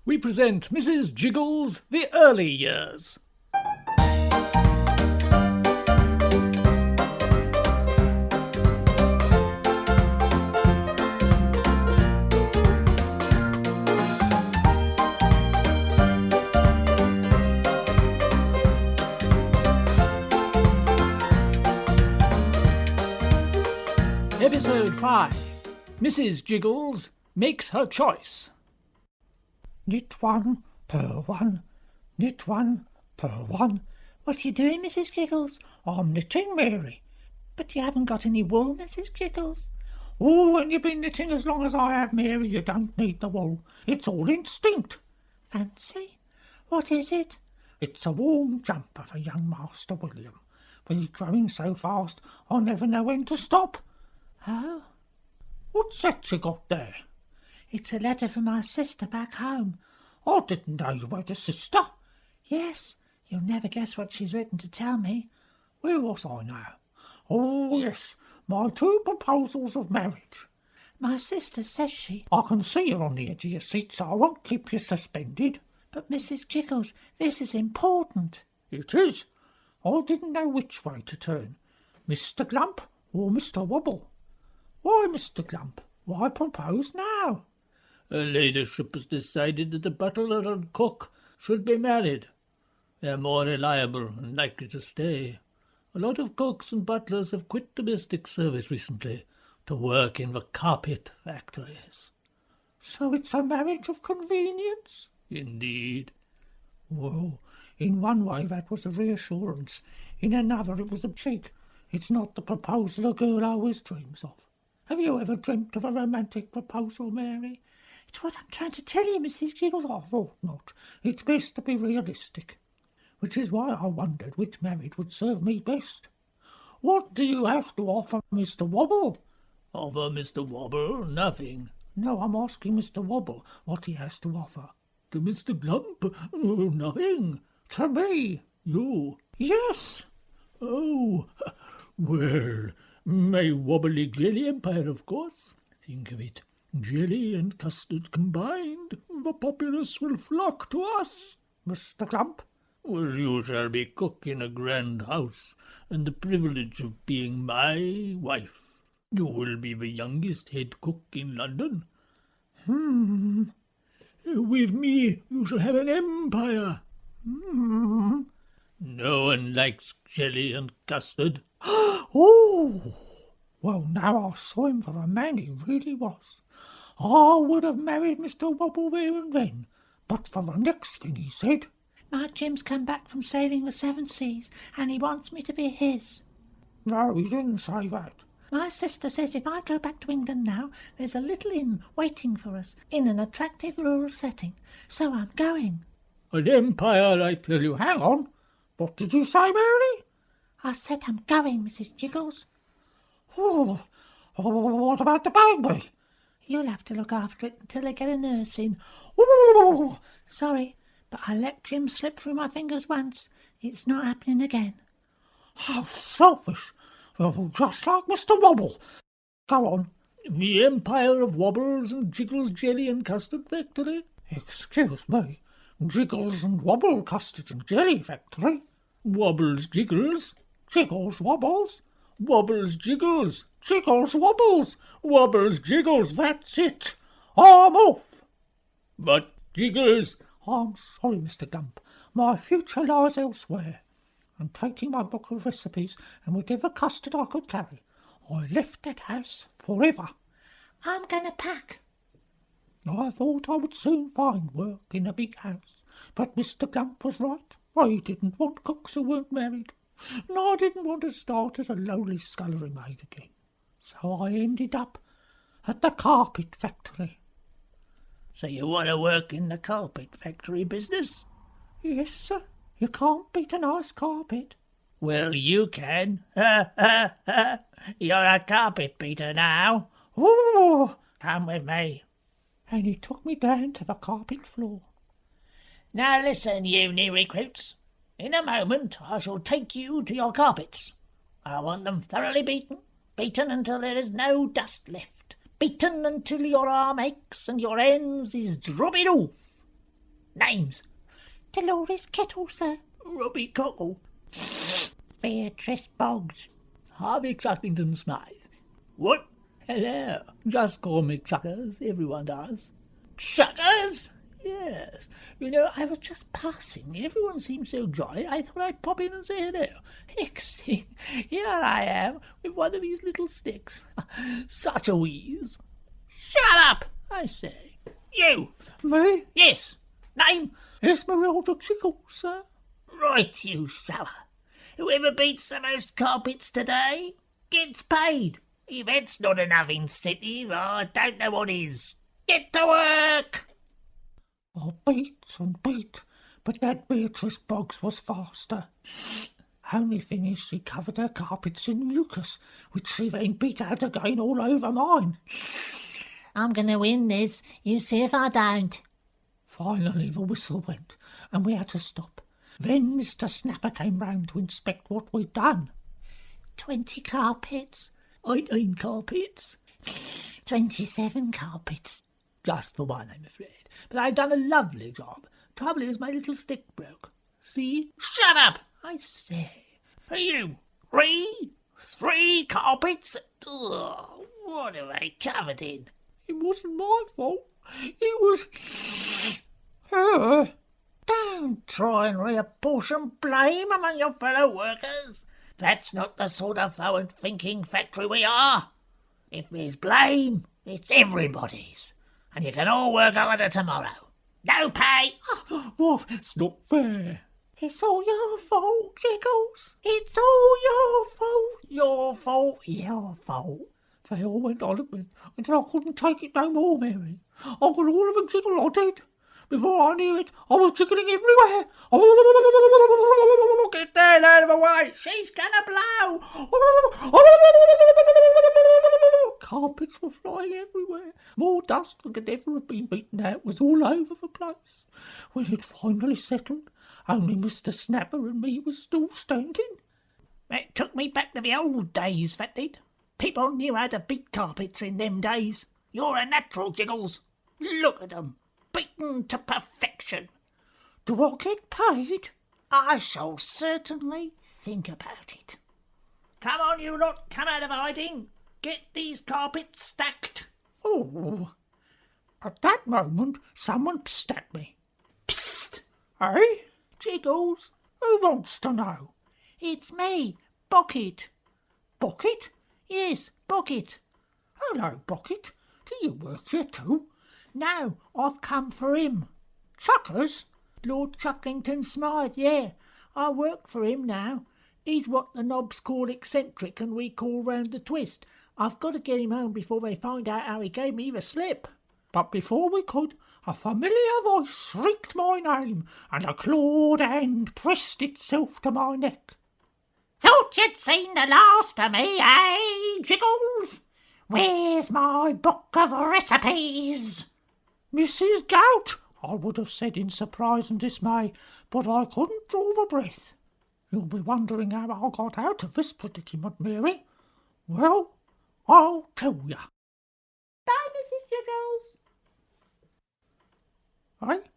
we present Mrs. Jiggles, The Early Years. Episode 5. Mrs. Jiggles makes her choice. Knit one, purr one, knit one, purr one. What are you doing, Mrs. Jiggles? I'm knitting, Mary. But you haven't got any wool, Mrs. Jiggles. Oh, when you've been knitting as long as I have, Mary, you don't need the wool. It's all instinct. Fancy? What is it? It's a warm jumper for young Master William. But he's growing so fast, I never know when to stop. Oh? What's that you got there? It's a letter from my sister back home. I didn't know you had a sister. Yes, you'll never guess what she's written to tell me. Where was I now? Oh, yes, my 2 proposals of marriage. My sister says I can see you on the edge of your seat, so I won't keep you suspended. But, Mrs. Jiggles, this is important. It is. I didn't know which way to turn, Mr. Glump or Mr. Wobble. Why, Mr. Glump, why propose now? Her ladyship has decided that the butler and cook should be married. They're more reliable and likely to stay. A lot of cooks and butlers have quit domestic service recently to work in the carpet factories. So it's a marriage of convenience? Indeed. Well, in one way that was a reassurance. In another it was a cheek. It's not the proposal a girl always dreams of. Have you ever dreamt of a romantic proposal, Mary? It's what I'm trying to tell you, Mrs. Jiggles. I thought not. It's best to be realistic. Which is why I wondered which marriage would serve me best. What do you have to offer, Mr. Wobble? Offer Mr. Wobble? Nothing. No, I'm asking Mr. Wobble what he has to offer. To Mr. Glump? Nothing. To me? You? Yes. Oh, well, my wobbly jelly empire, of course. Think of it. Jelly and custard combined. The populace will flock to us. Mr. Glump? Well, you shall be cook in a grand house, and the privilege of being my wife. You will be the youngest head cook in London. With me you shall have an empire. No one likes jelly and custard. Oh! Well, now I saw him for the man he really was. I would have married Mr. Wobble there and then, but for the next thing he said. My Jim's come back from sailing the 7 seas, and he wants me to be his. No, he didn't say that. My sister says if I go back to England now, there's a little inn waiting for us in an attractive rural setting, so I'm going. An empire, I tell you. Hang on. What did you say, Mary? I said I'm going, Mrs. Jiggles. Oh, what about the baby? You'll have to look after it until they get a nurse in. Oh, sorry, but I let Jim slip through my fingers once. It's not happening again. How selfish. Just like Mr. Wobble. Go on. The empire of Wobbles and Jiggles jelly and custard factory? Excuse me. Jiggles and Wobble custard and jelly factory? Wobbles Jiggles? Jiggles Wobbles? Wobbles Jiggles? Jiggles Wobbles? Wobbles Jiggles? That's it. I'm off. But Jiggles... I'm sorry, Mr. Glump. My future lies elsewhere. And taking my book of recipes and whatever custard I could carry, I left that house forever. I'm going to pack. I thought I would soon find work in a big house, but Mr. Glump was right. I didn't want cooks who weren't married, and I didn't want to start as a lowly scullery maid again. So I ended up at the carpet factory. So you want to work in the carpet factory business? Yes, sir. You can't beat a nice carpet. Well, you can. You're a carpet beater now. Oh! Come with me. And he took me down to the carpet floor. Now listen, you new recruits. In a moment I shall take you to your carpets. I want them thoroughly beaten until there is no dust left, beaten until your arm aches and your ends is dropping off. Names? Dolores Kettle, sir. Robbie Cockle. Beatrice Boggs. Harvey Chuckington Smythe. What? Hello. Just call me Chuckers. Everyone does. Chuckers? Yes. You know, I was just passing. Everyone seemed so jolly, I thought I'd pop in and say hello. Next thing, here I am with one of these little sticks. Such a wheeze. Shut up! I say. You! Me? Yes. Name? Esmeralda Jiggles, sir. Right, you shower. Whoever beats the most carpets today gets paid. If that's not enough incentive, I don't know what is. Get to work! I beat and beat, but that Beatrice Boggs was faster. Only thing is she covered her carpets in mucus, which she then beat out again all over mine. I'm going to win this. You see if I don't. Finally the whistle went, and we had to stop. Then Mr. Snapper came round to inspect what we'd done. 20 carpets. 18 carpets. 27 carpets. Just for one, I'm afraid. But I've done a lovely job. Trouble is, my little stick broke. See? Shut up! I say. You! 3 carpets? Ugh, what are they covered in? It wasn't my fault. It was... Don't try and reapportion blame among your fellow workers. That's not the sort of forward-thinking factory we are. If there's blame, it's everybody's. And you can all work harder tomorrow. No pay. Oh, it's not fair. It's all your fault, Jiggles. It's all your fault. Your fault, your fault. They all went on at me until I couldn't take it no more, Mary. I got all of a jiggle, I did. Before I knew it, I was jiggling everywhere. Get that out of the way. She's gonna blow. Carpets were flying everywhere. More dust than could ever have been beaten out was all over the place. When it finally settled, only Mr. Snapper and me was still standing. It took me back to the old days, that did. People knew how to beat carpets in them days. You're a natural, Jiggles. Look at 'em. Beaten to perfection. Do I get paid? I shall certainly think about it. Come on, you lot, come out of hiding. Get these carpets stacked. Oh. At that moment, someone psst at me. Psst! Eh? Jiggles, Who wants to know? it's me, Bucket. Bucket? Yes, Bucket. Hello, Bucket. Do you work here too? No, I've come for him. Chuckers? Lord Chuckington Smythe, yeah. I work for him now. He's what the knobs call eccentric and we call round the twist. I've got to get him home before they find out how he gave me the slip. But before we could, a familiar voice shrieked my name, and a clawed hand pressed itself to my neck. Thought you'd seen the last of me, eh, Jiggles? Where's my book of recipes? Mrs. Gout, I would have said in surprise and dismay, but I couldn't draw the breath. You'll be wondering how I got out of this predicament, Mary. Well, I'll tell you. Bye, Mrs. Jiggles. Eh?